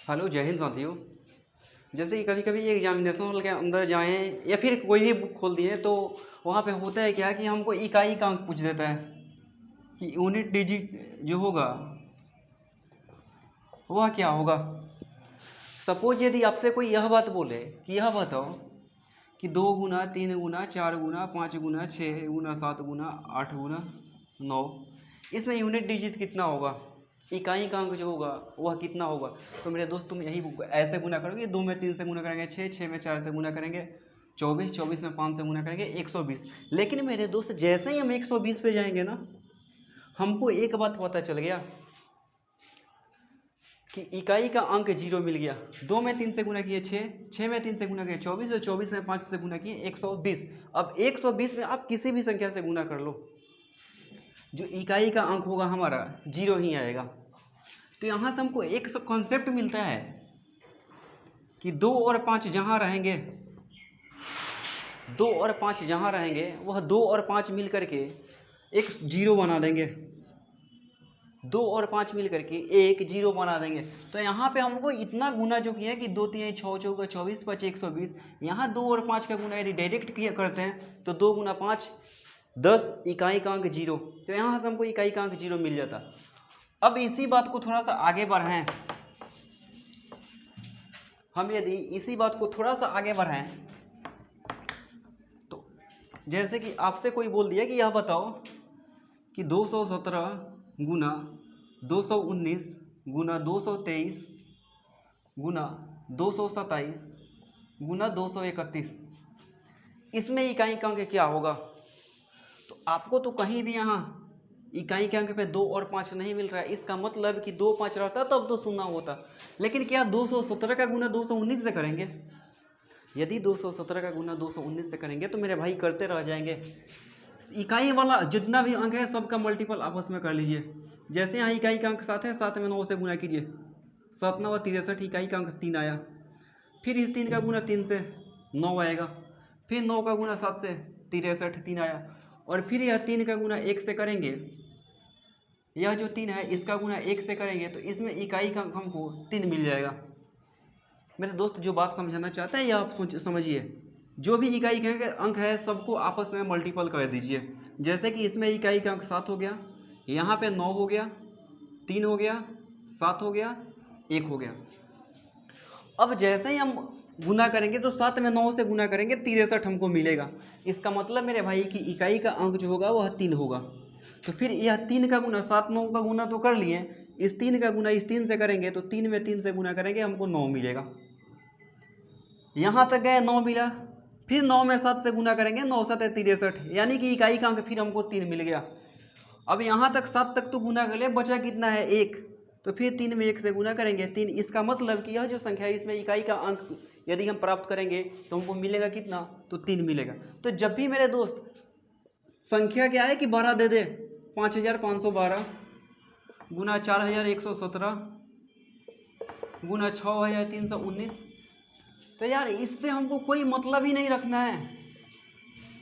Hello, जय हिंद साथियों। जैसे कि कभी कभी एग्जामिनेशन हॉल के अंदर जाएं या फिर कोई भी बुक खोल दिए तो वहाँ पे होता है क्या कि हमको इकाई का अंक पूछ देता है कि यूनिट डिजिट जो होगा वह क्या होगा। सपोज यदि आपसे कोई यह बात बोले कि यह बताओ कि 2 गुना 3 गुना 4 गुना 5 गुना 6 गुना 7 गुना 8 गुना 9, इसमें यूनिट डिजिट कितना होगा, इकाई का अंक जो होगा वह कितना होगा। तो मेरे दोस्त तुम यही ऐसे गुना करोगे, 2 में 3 से गुना करेंगे 6, 6 में 4 से गुना करेंगे 24, 24 में 5 से गुना करेंगे 120। लेकिन मेरे दोस्त जैसे ही हम 120 पे जाएंगे ना, हमको एक बात पता चल गया कि इकाई का अंक 0 मिल गया। 2 में 3 से गुना किए 6, 6 में 3 से गुना किए 24 और 24 में 5 से गुना किए 120। अब 120 में आप किसी भी संख्या से गुना कर लो, जो इकाई का अंक होगा हमारा 0 ही आएगा। तो यहाँ से हमको एक कॉन्सेप्ट मिलता है कि 2 और 5 जहाँ रहेंगे, 2 और 5 जहाँ रहेंगे वह 2 और 5 मिल करके एक 0 बना देंगे। 2 और 5 मिल करके एक 0 बना देंगे। तो यहाँ पे हमको इतना गुना जो किया है कि 2 3 6 चौका 24 5 120, यहाँ 2 और 5 का गुना यदि डायरेक्ट किया करते हैं तो 2 गुना 5 10, इकाई का अंक 0। तो यहाँ से हमको इकाई का अंक 0 मिल जाता। अब इसी बात को थोड़ा सा आगे बढ़ाएं, हम यदि इसी बात को थोड़ा सा आगे बढ़ाएं तो जैसे कि आपसे कोई बोल दिया कि यह बताओ कि 217 गुना 219 गुना 223 गुना 227 गुना 231, इसमें इकाई का अंक क्या होगा। तो आपको तो कहीं भी यहाँ इकाई के अंक पे 2 और 5 नहीं मिल रहा है। इसका मतलब कि 2 5 रहता तब तो शून्य होता। लेकिन क्या 217 का गुना 219 से करेंगे? यदि 217 का गुना 219 से करेंगे तो मेरे भाई करते रह जाएंगे। इकाई वाला जितना भी अंक है सबका मल्टीपल आपस में कर लीजिए। जैसे यहाँ इकाई का अंक 7 है, 7 में 9 से गुना कीजिए, 7 9 63, इकाई का अंक 3 आया। फिर इस 3 का गुना 3 से 9 आएगा, फिर 9 का गुना 7 से 63 3 आया, और फिर यह 3 का गुना 1 से करेंगे, यह जो 3 है इसका गुना 1 से करेंगे तो इसमें इकाई का अंक हमको 3 मिल जाएगा। मेरे दोस्त जो बात समझाना चाहते हैं यह आप समझिए, जो भी इकाई का अंक है सबको आपस में मल्टीपल कर दीजिए। जैसे कि इसमें इकाई का अंक 7 हो गया, यहाँ पे 9 हो गया, 3 हो गया, 7 हो गया, 1 हो गया। अब जैसे ही हम गुना करेंगे तो 7 में 9 से गुना करेंगे 63 हमको मिलेगा। इसका मतलब मेरे भाई की इकाई का अंक जो होगा वह 3 होगा। तो फिर यह 3 का गुना 7 9 का गुना तो कर लिए, इस 3 का गुना इस 3 से करेंगे तो 3 में 3 से गुना करेंगे हमको 9 मिलेगा। यहाँ तक गए 9 मिला, फिर 9 में 7 से गुना करेंगे 9 7 63, यानी कि इकाई का अंक फिर हमको 3 मिल गया। अब यहाँ तक 7 तक तो गुना कर ले, बचा कितना है 1, तो फिर 3 में 1 से गुना करेंगे 3। इसका मतलब कि यह जो संख्या है इसमें इकाई का अंक यदि हम प्राप्त करेंगे तो हमको मिलेगा कितना, तो 3 मिलेगा। तो जब भी मेरे दोस्त संख्या क्या है कि 12 दे दे, 5512 गुना 4117 गुना 6319, तो यार इससे हमको कोई मतलब ही नहीं रखना है।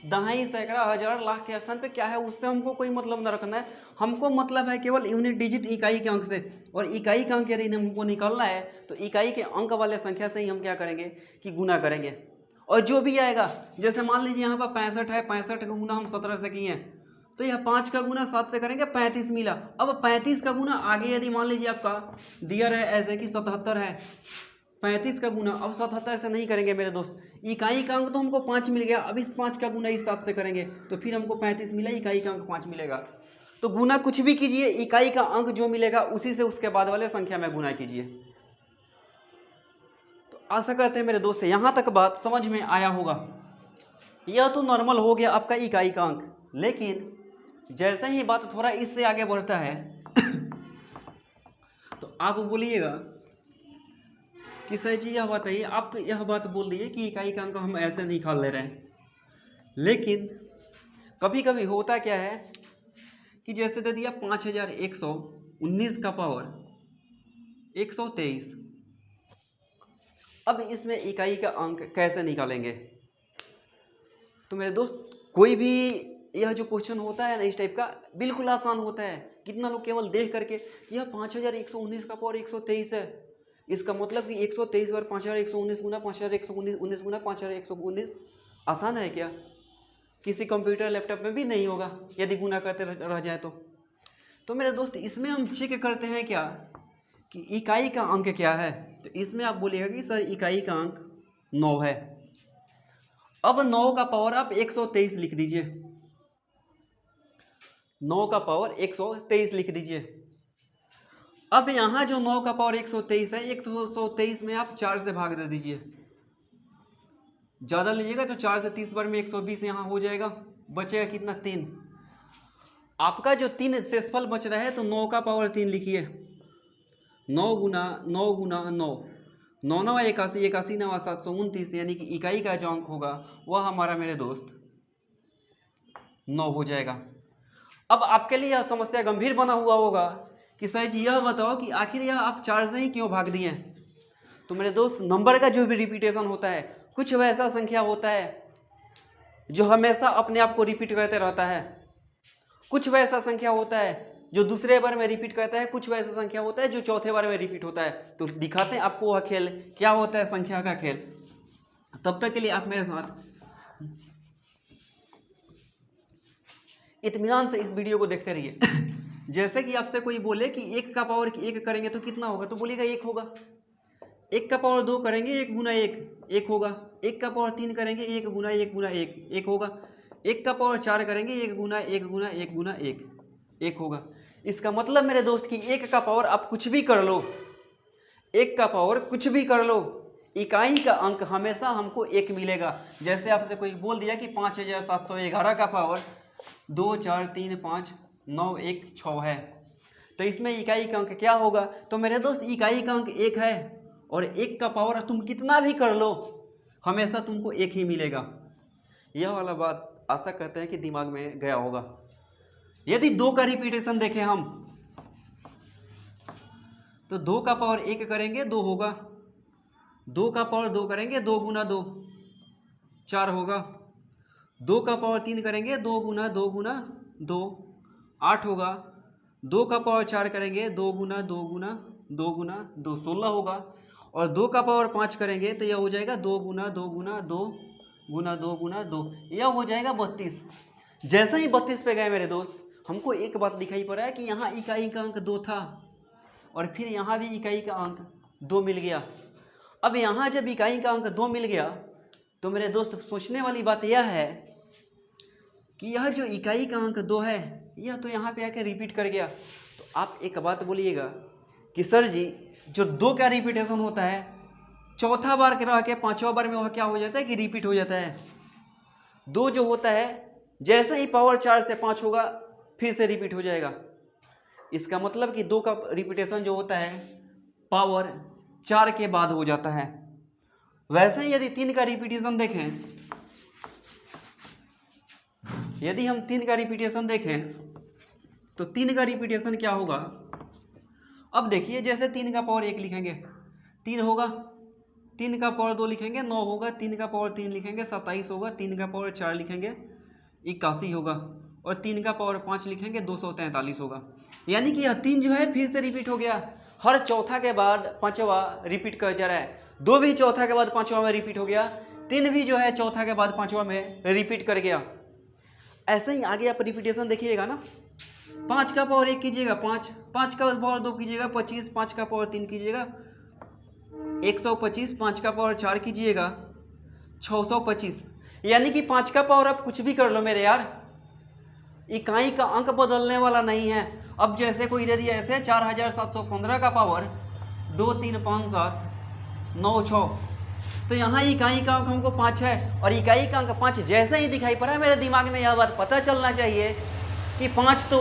दहाई सैकड़ा हजार लाख के स्थान पे क्या है उससे हमको कोई मतलब ना रखना है। हमको मतलब है केवल यूनिट डिजिट इकाई के अंक से, और इकाई का अंक यदि हमको निकालना है तो इकाई के अंक वाले संख्या से ही हम क्या करेंगे कि गुना करेंगे। और जो भी आएगा, जैसे मान लीजिए यहाँ पर 65 है, 65 का गुना हम 17 से किए हैं तो यह 5 का गुना 7 से करेंगे 35 मिला। अब 35 का गुना आगे यदि मान लीजिए आपका दिया रहे ऐसे कि 77 है, 35 का गुना अब 77 से नहीं करेंगे मेरे दोस्त, इकाई का अंक तो हमको 5 मिल गया, अब इस 5 का गुना इस 7 से करेंगे तो फिर हमको 35 मिला, इकाई का अंक 5 मिलेगा। तो गुना कुछ भी कीजिए, इकाई का अंक जो मिलेगा उसी से उसके बाद वाले संख्या में गुना कीजिए। तो आशा करते हैं मेरे दोस्त यहाँ तक बात समझ में आया होगा। यह तो नॉर्मल हो गया आपका इकाई का अंक, लेकिन जैसे ही बात थोड़ा इससे आगे बढ़ता है तो आप बोलिएगा कि सर जी यह बताइए, आप तो यह बात बोल दिए कि इकाई का अंक हम ऐसे निकाल ले रहे हैं, लेकिन कभी कभी होता क्या है कि जैसे दे दिया 5119 का पावर 123, अब इसमें इकाई का अंक कैसे निकालेंगे। तो मेरे दोस्त कोई भी यह जो क्वेश्चन होता है ना इस टाइप का बिल्कुल आसान होता है। कितना लोग केवल देख करके यह 5119 का पावर 123 है, इसका मतलब कि 123 बार 5119 गुना 5119 गुना 5119 आसान है क्या? किसी कंप्यूटर लैपटॉप में भी नहीं होगा यदि गुना करते रह जाए तो मेरे दोस्त इसमें हम चेक करते हैं क्या कि इकाई का अंक क्या है। तो इसमें आप बोलिएगा कि सर इकाई का अंक 9 है। अब 9 का पावर आप 123 लिख दीजिए, 9 का पावर 123 लिख दीजिए। अब यहाँ जो 9 का पावर 123 है, 123 में आप 4 से भाग दे दीजिए। ज़्यादा लीजिएगा तो 4 से 30 बार में 120 यहाँ हो जाएगा, बचेगा कितना 3। आपका जो 3 शेषफल बच रहा है तो 9 का पावर 3 लिखिए। 9 गुना 9 गुना 9, 9 9 81, 81 9 729, यानी कि इकाई का जो अंक होगा वह हमारा मेरे दोस्त 9 हो जाएगा। अब आपके लिए यह समस्या गंभीर बना हुआ होगा कि सर जी यह बताओ कि आखिर यह आप 4 से ही क्यों भाग दिए। तो मेरे दोस्त नंबर का जो भी रिपीटेशन होता है, कुछ वैसा संख्या होता है जो हमेशा अपने आप को रिपीट करते रहता है, कुछ वैसा संख्या होता है जो दूसरे बार में रिपीट करता है, कुछ वैसा संख्या होता है जो चौथे बार में रिपीट होता है। तो दिखाते हैं आपको वह खेल क्या होता है, संख्या का खेल। तब तक के लिए आप मेरे साथ इत्मीनान से इस वीडियो को देखते रहिए। जैसे कि आपसे कोई बोले कि 1 का पावर 1 करेंगे तो कितना होगा, तो बोलिएगा 1 होगा। 1 का पावर 2 करेंगे 1 गुना 1, 1 होगा। 1 का पावर 3 करेंगे 1 गुना 1 गुना 1, 1 होगा। 1 का पावर 4 करेंगे 1 गुना 1 गुना 1 गुना 1, 1 होगा। इसका मतलब मेरे दोस्त कि 1 का पावर आप कुछ भी कर लो, 1 का पावर कुछ भी कर लो, इकाई का अंक हमेशा हमको 1 मिलेगा। जैसे आपसे कोई बोल दिया कि 5711 का पावर 2 4 3 5 9 1 6 है, तो इसमें इकाई का अंक क्या होगा। तो मेरे दोस्त इकाई का अंक 1 है और 1 का पावर तुम कितना भी कर लो हमेशा तुमको 1 ही मिलेगा। यह वाला बात आशा करते हैं कि दिमाग में गया होगा। यदि 2 का रिपीटेशन देखें हम, तो 2 का पावर 1 करेंगे 2 होगा। 2 का पावर 2 करेंगे 2 गुना 2, 4 होगा। 2 का पावर 3 करेंगे 2 गुना 2 गुना 2, 8 होगा। 2 का पावर 4 करेंगे 2 गुना 2 गुना 2 गुना 2, 16 होगा। और 2 का पावर 5 करेंगे तो यह हो जाएगा 2 गुना 2 गुना 2 गुना 2 गुना 2, यह हो जाएगा 32। जैसे ही 32 पे गए मेरे दोस्त, हमको एक बात दिखाई पड़ा है कि यहाँ इकाई का अंक 2 था और फिर यहाँ भी इकाई का अंक 2 मिल गया। अब यहाँ जब इकाई का अंक 2 मिल गया तो मेरे दोस्त सोचने वाली बात यह है कि यह जो इकाई का अंक 2 है यह तो यहाँ पे आके रिपीट कर गया। तो आप एक बात बोलिएगा कि सर जी जो 2 का रिपीटेशन होता है चौथा बार के रह के 5वां बार में वह क्या हो जाता है कि रिपीट हो जाता है। 2 जो होता है जैसे ही पावर 4 से 5 होगा फिर से रिपीट हो जाएगा। इसका मतलब कि 2 का रिपीटेशन जो होता है पावर 4 के बाद हो जाता है। वैसे ही यदि 3 का रिपीटेशन देखें, यदि हम 3 का रिपीटेशन देखें तो 3 का रिपीटेशन क्या होगा। अब देखिए जैसे 3 का पावर 1 लिखेंगे 3 होगा, 3 का पावर 2 लिखेंगे 9 होगा, 3 का पावर 3 लिखेंगे 27 होगा, 3 का पावर 4 लिखेंगे 81 होगा और 3 का पावर 5 लिखेंगे 243 होगा। यानी कि यह 3 जो है फिर से रिपीट हो गया। हर चौथा के बाद 5वां रिपीट कर जा रहा है। 2 भी चौथा के बाद 5वां में रिपीट हो गया, 3 भी जो है चौथा के बाद 5वां में रिपीट कर गया। ऐसे ही आगे आप रिपीटेशन देखिएगा ना, 5 का पावर 1 कीजिएगा 5, 5 का पावर 2 कीजिएगा 25, 5 का पावर 3 कीजिएगा 125, 5 का पावर 4 कीजिएगा 625। यानी कि 5 का पावर आप कुछ भी कर लो मेरे यार, इकाई का अंक बदलने वाला नहीं है। अब जैसे कोई दे दिया ऐसे 4715 का पावर 2 3 5 7 9 6, तो यहाँ इकाई का अंक हमको 5 है और इकाई का अंक 5 जैसे ही दिखाई पड़ा मेरे दिमाग में यह बात पता चलना चाहिए कि 5 तो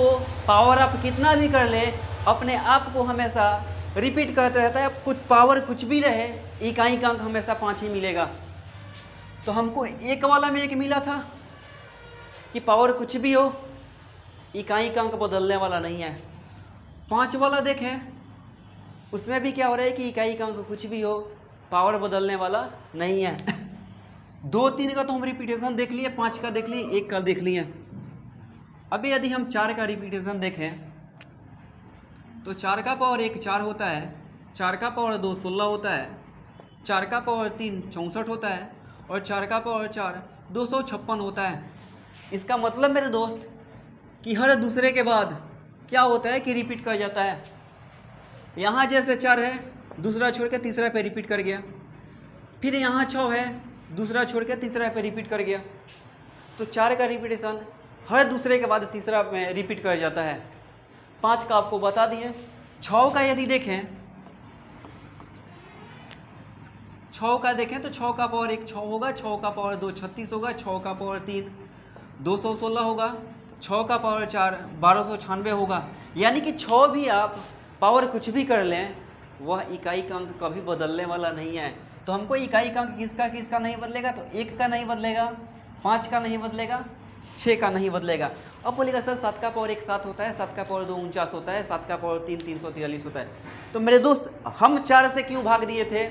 पावर आप कितना भी कर ले अपने आप को हमेशा रिपीट करते रहता है। कुछ पावर कुछ भी रहे इकाई का अंक हमेशा 5 ही मिलेगा। तो हमको 1 वाला में 1 मिला था कि पावर कुछ भी हो इकाई का अंक बदलने वाला नहीं है। 5 वाला देखें उसमें भी क्या हो रहा है कि इकाई का अंक कुछ भी हो पावर बदलने वाला नहीं है। 2 3 का तो हम रिपीटेशन देख लिए, 5 का देख लिए, 1 का देख लिए। अभी यदि हम 4 का रिपीटेशन देखें तो 4 का पावर 1 4 होता है, 4 का पावर 2 16 होता है, 4 का पावर 3 64 होता है, और 4 का पावर 4 256 होता है। इसका मतलब मेरे दोस्त कि हर दूसरे के बाद क्या होता है कि रिपीट कर जाता है। यहाँ जैसे 4 है, दूसरा छोड़ के तीसरा पे रिपीट कर गया, फिर यहाँ 6 है, दूसरा छोड़ के तीसरा पे रिपीट कर गया। तो 4 का रिपीटेशन हर दूसरे के बाद तीसरा में रिपीट कर जाता है। 5 का आपको बता दिए। 6 का यदि देखें, 6 का देखें तो 6 का पावर 1 6 होगा, 6 का पावर 2 36 होगा, 6 का पावर 3 216 होगा, 6 का पावर 4 1296 होगा। यानी कि 6 भी आप पावर कुछ भी कर लें, वह इकाई का अंक कभी बदलने वाला नहीं है। तो हमको इकाई का अंक किसका किसका नहीं बदलेगा, तो 1 का नहीं बदलेगा, 5 का नहीं बदलेगा, 6 का नहीं बदलेगा। अब बोलेगा सर 7 का पावर 1 7 होता है, 7 का पावर 2 49 होता है, 7 का पावर 3 343 होता है। तो मेरे दोस्त हम 4 से क्यों भाग दिए थे,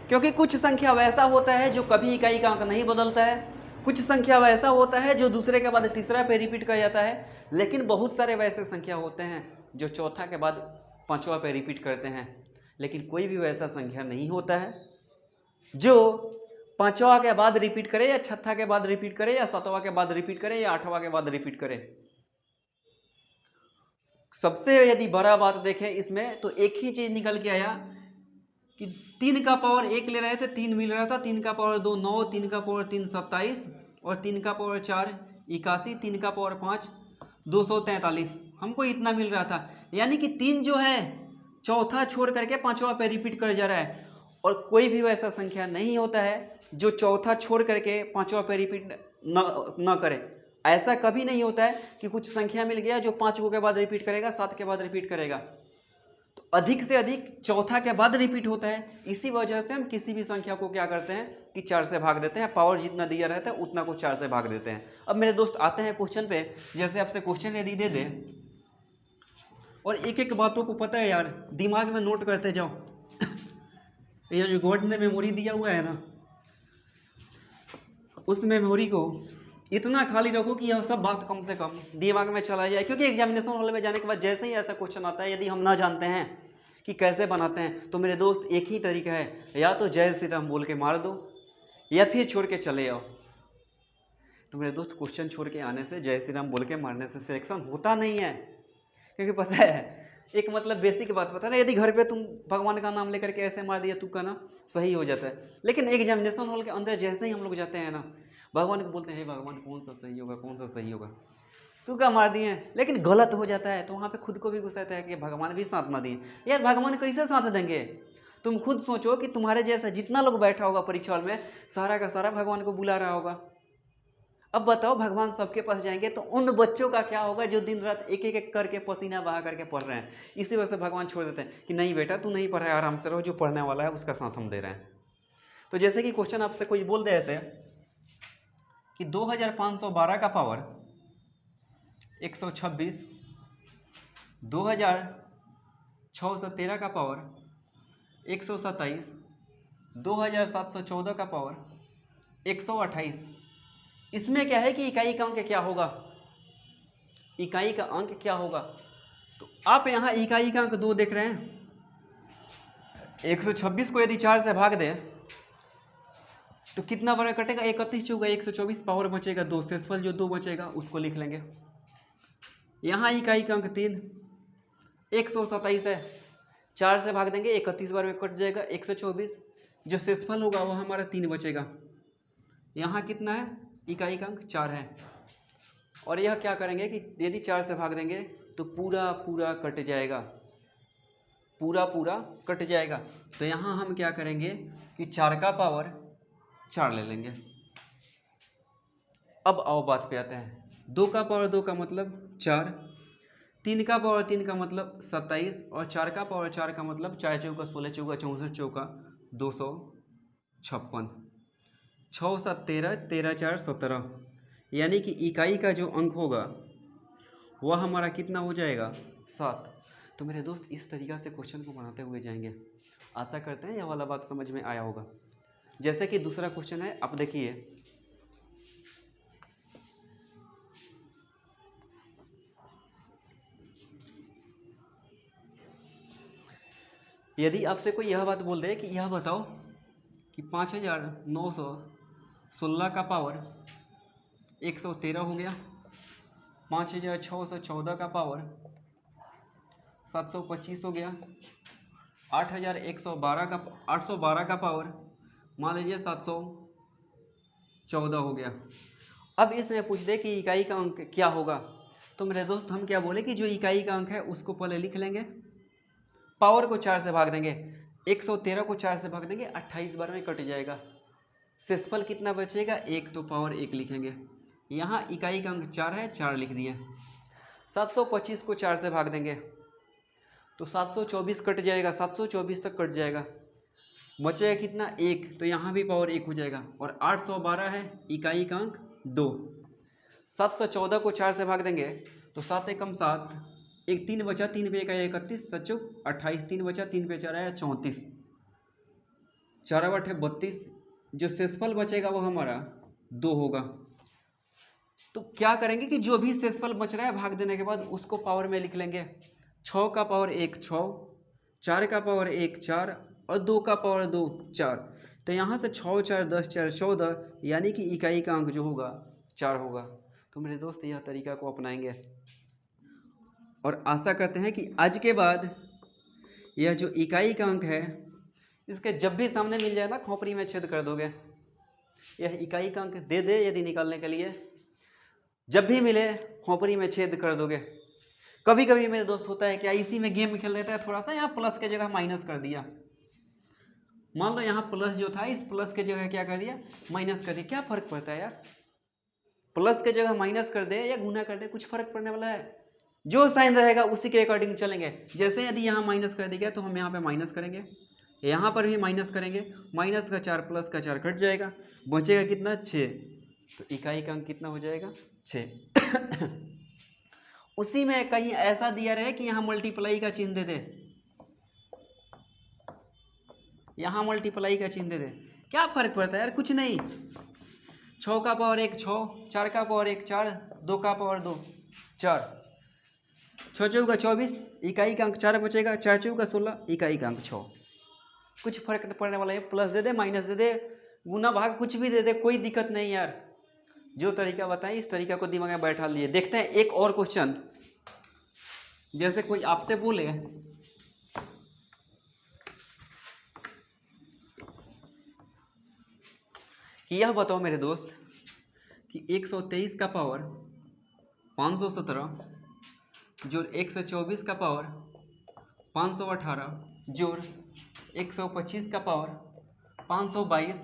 क्योंकि कुछ संख्या वैसा होता है जो कभी इकाई का अंक नहीं बदलता है, कुछ संख्या वैसा होता है जो दूसरे के बाद तीसरा पे रिपीट कर जाता है, लेकिन बहुत सारे वैसे संख्या होते हैं जो चौथा के बाद पांचवा पे रिपीट करते हैं। लेकिन कोई भी वैसा संख्या नहीं होता है जो पांचवा के बाद रिपीट करे, या छठा के बाद रिपीट करे, या सातवां के बाद रिपीट करे, या आठवां के बाद रिपीट करे। सबसे यदि बड़ा बात देखें इसमें तो एक ही चीज निकल के आया कि 3 का पावर 1 ले रहे थे, 3 मिल रहा था, 3 का पावर 2 9, 3 का पावर 3 27, और 3 का पावर 4 81, 3 का पावर 5 243, हमको इतना मिल रहा था। यानी कि 3 जो है चौथा छोड़ करके पांचवा पे रिपीट कर जा रहा है, और कोई भी वैसा संख्या नहीं होता है जो चौथा छोड़ करके पांचवा पे रिपीट न करे। ऐसा कभी नहीं होता है कि कुछ संख्या मिल गया जो 5 के बाद रिपीट करेगा, 7 के बाद रिपीट करेगा। तो अधिक से अधिक चौथा के बाद रिपीट होता है। इसी वजह से हम किसी भी संख्या को क्या करते हैं कि 4 से भाग देते हैं, पावर जितना दिया रहता है उतना को 4 से भाग देते हैं। अब मेरे दोस्त आते हैं क्वेश्चन पे। जैसे आपसे क्वेश्चन यदि दे दे और एक एक बातों को पता है यार, दिमाग में नोट करते जाओ। ये जो गॉड ने मेमोरी दिया हुआ है ना, उस मेमोरी को इतना खाली रखो कि यह सब बात कम से कम दिमाग में चला जाए। क्योंकि एग्जामिनेशन हॉल में जाने के बाद जैसे ही ऐसा क्वेश्चन आता है, यदि हम ना जानते हैं कि कैसे बनाते हैं, तो मेरे दोस्त एक ही तरीका है, या तो जय श्री राम बोल के मार दो, या फिर छोड़ के चले आओ। तो मेरे दोस्त क्वेश्चन छोड़ के आने से, जय श्री राम बोल के मारने से सिलेक्शन होता नहीं है। क्योंकि पता है, एक मतलब बेसिक बात पता है, यदि घर पे तुम भगवान का नाम लेकर के ऐसे मार दिया तुक्का ना, सही हो जाता है। लेकिन एग्जामिनेशन हॉल के अंदर जैसे ही हम लोग जाते हैं ना, भगवान को बोलते हैं, हे भगवान कौन सा सही होगा, कौन सा सही होगा, तुक्का मार दिए, लेकिन गलत हो जाता है। तो वहाँ पे खुद को भी गुस्सा आता है कि भगवान भी साथ ना दिए। यार भगवान कैसे साथ देंगे? तुम खुद सोचो कि तुम्हारे जैसा जितना लोग बैठा होगा परीक्षा हॉल में, सारा का सारा भगवान को बुला रहा होगा। अब बताओ भगवान सबके पास जाएंगे तो उन बच्चों का क्या होगा जो दिन रात एक एक करके पसीना बहा करके पढ़ रहे हैं। इसी वजह से भगवान छोड़ देते हैं कि नहीं बेटा तू नहीं पढ़ा है, आराम से रहो, जो पढ़ने वाला है उसका साथ हम दे रहे हैं। तो जैसे कि क्वेश्चन आपसे कोई बोल दे ऐसे कि 2512 का पावर 126, 2613 का पावर 127, 2714 का पावर 128, इसमें क्या है कि इकाई का अंक क्या होगा, इकाई का अंक क्या होगा। तो आप यहाँ इकाई का अंक 2 देख रहे हैं। 126 को यदि 4 से भाग दे तो कितना बार कटेगा, 31 होगा, 124 पावर बचेगा 2, शेषफल जो 2 बचेगा उसको लिख लेंगे। यहाँ इकाई का अंक 3, 127 है, 4 से भाग देंगे 31 बार में कट जाएगा 124, जो शेषफल होगा वो हमारा 3 बचेगा। यहाँ कितना है, इकाई का अंक 4 है। और यह क्या करेंगे कि यदि 4 से भाग देंगे तो पूरा पूरा कट जाएगा, पूरा पूरा कट जाएगा। तो यहाँ हम क्या करेंगे कि 4 का पावर 4 ले लेंगे। अब आओ बात पे आते हैं। 2 का पावर 2 का मतलब 4, 3 का पावर 3 का मतलब 27, और 4 का पावर 4 का मतलब 4 चौका 16, चौका 64, चौका 256, 6 7 13, 13 4 17। यानी कि इकाई का जो अंक होगा वह हमारा कितना हो जाएगा, 7। तो मेरे दोस्त इस तरीक़ा से क्वेश्चन को बनाते हुए जाएंगे। आशा करते हैं यह वाला बात समझ में आया होगा। जैसे कि दूसरा क्वेश्चन है, आप देखिए, यदि आपसे कोई यह बात बोल दे कि यह बताओ कि 5916 का पावर 113 हो गया, 5614 का पावर 725 हो गया, 812 का पावर मान लीजिए 714 हो गया। अब इसमें पूछ दे कि इकाई का अंक क्या होगा, तो मेरे दोस्त हम क्या बोले कि जो इकाई का अंक है उसको पहले लिख लेंगे, पावर को 4 से भाग देंगे, 113 को 4 से भाग देंगे, 28 बार में कट जाएगा, शेषफल कितना बचेगा 1, तो पावर 1 लिखेंगे। यहाँ इकाई का अंक 4 है, 4 लिख दिए। 725 को 4 से भाग देंगे तो 724 कट जाएगा, 724 तक कट जाएगा, बचेगा कितना 1, तो यहाँ भी पावर 1 हो जाएगा। और 812 है, इकाई का अंक 2। 714 को 4 से भाग देंगे तो 7 एकम 7, 1 3 बचा, 3 पे 1 आया 31, 7 चौक 28, 3 बचा, 3 पे 4 आया 34, 4 8 है 32, जो शेषफल बचेगा वो हमारा 2 होगा। तो क्या करेंगे कि जो भी शेषफल बच रहा है भाग देने के बाद उसको पावर में लिख लेंगे। 6 का पावर 1 6, 4 का पावर 1 4 और 2 का पावर 2 4, तो यहाँ से 6 4 10 4 14, यानी कि इकाई का अंक जो होगा 4 होगा। तो मेरे दोस्त यह तरीका को अपनाएंगे और आशा करते हैं कि आज के बाद यह जो इकाई का अंक है इसके जब भी सामने मिल जाए ना खोपड़ी में छेद कर दोगे। यह इकाई का अंक दे दे यदि निकालने के लिए, जब भी मिले खोपड़ी में छेद कर दोगे। कभी कभी मेरे दोस्त होता है क्या, इसी में गेम खेल लेता है, थोड़ा सा यहाँ प्लस के जगह माइनस कर दिया, मान लो यहाँ प्लस जो था इस प्लस के जगह क्या कर दिया माइनस कर दिया, क्या फर्क पड़ता है यार, प्लस के जगह माइनस कर दे या गुना कर दे कुछ फर्क पड़ने वाला है, जो साइन रहेगा उसी के अकॉर्डिंग चलेंगे। जैसे यदि यहाँ माइनस कर दिया तो हम यहाँ पे माइनस करेंगे, यहाँ पर भी माइनस करेंगे, माइनस का 4 प्लस का 4 कट जाएगा, बचेगा कितना 6, तो इकाई का अंक कितना हो जाएगा 6। उसी में कहीं ऐसा दिया रहे कि यहाँ मल्टीप्लाई का चिन्ह दे दे, यहाँ मल्टीप्लाई का चिन्ह दे दे, क्या फर्क पड़ता है यार, कुछ नहीं। 6 का पावर 1 6, 4 का पावर 1 4, 2 का पावर 2 4, 6 चौका 24, इकाई का अंक 4 बचेगा, 4 चौका 16, इकाई का अंक 6, कुछ फर्क पड़ने वाला है, प्लस दे दे माइनस दे दे गुना भाग कुछ भी दे दे, कोई दिक्कत नहीं यार। जो तरीका बताएं इस तरीका को दिमाग में बैठा लिए। देखते हैं एक और क्वेश्चन, जैसे कोई आपसे बोले कि यह बताओ मेरे दोस्त कि 123 का पावर 517 जोड़ 124 का पावर 518 जोड़ 125 का पावर 522,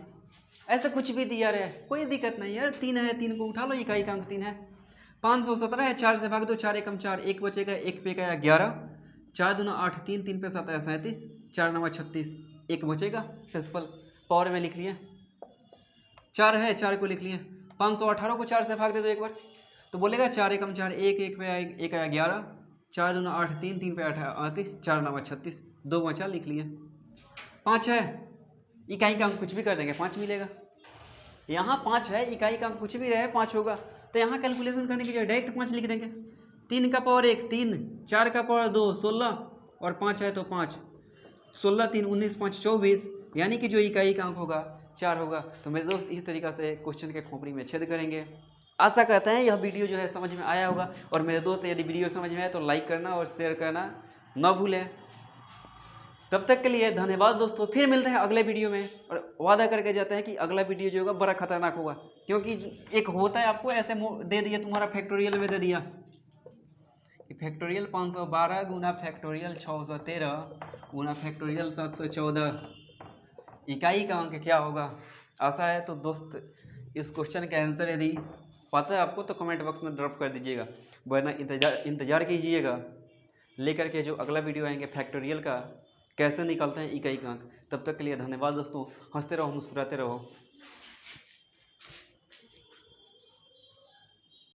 ऐसा कुछ भी दिया रहे कोई दिक्कत नहीं यार, 3 है 3 को उठा लो, इकाई का अंक 3 है। 517 है, 4 से भाग दो, 4 एकम 4, 1 बचेगा, 1 पे गया 11, 4 दूना 8 3, 3 पे 7 आया 37, 4 9 36, 1 बचेगा, शेषफल पावर में लिख लिए, 4 है 4 को लिख लिए। 518 को 4 से भाग दे दो एक बार, तो बोलेगा 4 एकम 4, 1 1 पे आया 1 आया 11, 4 दूना 8 3, 3 पे 8 38, 4 9 36, 2 बचा लिख लिए। 5 है, इकाई का अंक कुछ भी कर देंगे 5 मिलेगा, यहाँ 5 है, इकाई का अंक कुछ भी रहे 5 होगा, तो यहाँ कैलकुलेशन करने के लिए डायरेक्ट 5 लिख देंगे। 3 का पावर 1 3, 4 का पावर 2 16 और 5 है तो 5, 16 3 19 5 24, यानी कि जो इकाई का अंक होगा 4 होगा। तो मेरे दोस्त इस तरीका से क्वेश्चन के खोपड़ी में छेद करेंगे। आशा करते हैं यह वीडियो जो है समझ में आया होगा, और मेरे दोस्त यदि वीडियो समझ में आए तो लाइक करना और शेयर करना न भूलें। तब तक के लिए धन्यवाद दोस्तों, फिर मिलते हैं अगले वीडियो में, और वादा करके जाते हैं कि अगला वीडियो जो होगा बड़ा खतरनाक होगा, क्योंकि एक होता है आपको ऐसे दे दिया, तुम्हारा फैक्टोरियल में दे दिया कि फैक्टोरियल 512 गुना फैक्टोरियल 613 गुना फैक्टोरियल 714, इकाई का अंक क्या होगा। आशा है तो दोस्त इस क्वेश्चन का आंसर यदि पता है आपको तो कमेंट बॉक्स में ड्रॉप कर दीजिएगा, वरना इंतजार कीजिएगा लेकर के जो अगला वीडियो आएंगे फैक्टोरियल का कैसे निकालते हैं इकाई का अंक। तब तक के लिए धन्यवाद दोस्तों, हंसते रहो मुस्कुराते रहो।